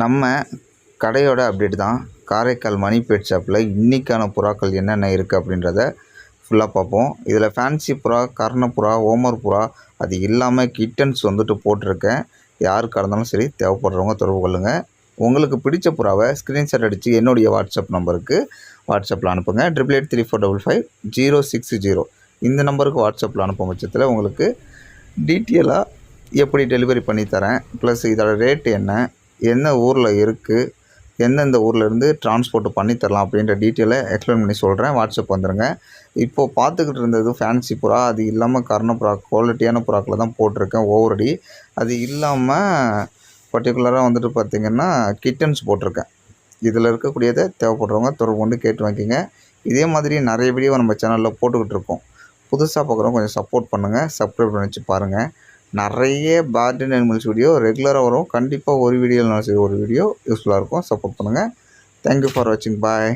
நம்ம கடையோட அப்டேட் தான். காரைக்கால் மணி பெட் ஷாப்பில் இன்றைக்கான புறாக்கள் என்னென்ன இருக்குது அப்படின்றத ஃபுல்லாக பார்ப்போம். இதில் ஃபேன்சி புறா, கர்ணப்புறா, ஓமர் புறா அது இல்லாமல் கிட்டன்ஸ் வந்துட்டு போட்டிருக்கேன். யாருக்காக இருந்தாலும் சரி தேவைப்படுறவங்க தொடர்பு கொள்ளுங்கள். உங்களுக்கு பிடிச்ச புறாவை ஸ்க்ரீன்ஷாட் அடித்து என்னுடைய வாட்ஸ்அப் நம்பருக்கு வாட்ஸ்அப்பில் அனுப்புங்க. 8834550660 இந்த நம்பருக்கு வாட்ஸ்அப்பில் அனுப்பும் பட்சத்தில் உங்களுக்கு டீட்டெயிலாக எப்படி டெலிவரி பண்ணித்தரேன், ப்ளஸ் இதோட ரேட்டு என்ன ஊரில் இருக்குது, எந்தெந்த ஊர்லேருந்து டிரான்ஸ்போர்ட் பண்ணித்தரலாம் அப்படின்ற டீட்டெயிலை எக்ஸ்பிளைன் பண்ணி சொல்கிறேன். வாட்ஸ்அப் வந்துடுங்க. இப்போது பார்த்துக்கிட்டு இருந்தது ஃபேன்சி புறா, அது இல்லாமல் கர்ணப்புறா குவாலிட்டியான புறாக்களை தான் போட்டிருக்கேன் ஓவரடி. அது இல்லாமல் பர்டிகுலராக வந்துட்டு பார்த்திங்கன்னா கிட்டன்ஸ் போட்டிருக்கேன். இதில் இருக்கக்கூடியதை தேவைப்படுறவங்க தொடர்பு கொண்டு கேட்டு வாங்கிக்கிங்க. இதே மாதிரி நிறைய வீடியோ நம்ம சேனலில் போட்டுக்கிட்டு இருக்கோம். புதுசாக பார்க்குறவங்க கொஞ்சம் சப்போர்ட் பண்ணுங்கள், சப்ஸ்கிரைப் பண்ணி வச்சு பாருங்கள். நிறைய பேர்ட் அண்ட் அனிமல்ஸ் வீடியோ ரெகுலராக வரும். கண்டிப்பாக ஒரு வீடியோ இல்லைனாலும் சரி ஒரு வீடியோ யூஸ்ஃபுல்லாக இருக்கும். சப்போர்ட் பண்ணுங்கள். தேங்க்யூ ஃபார் வாட்சிங். பாய்.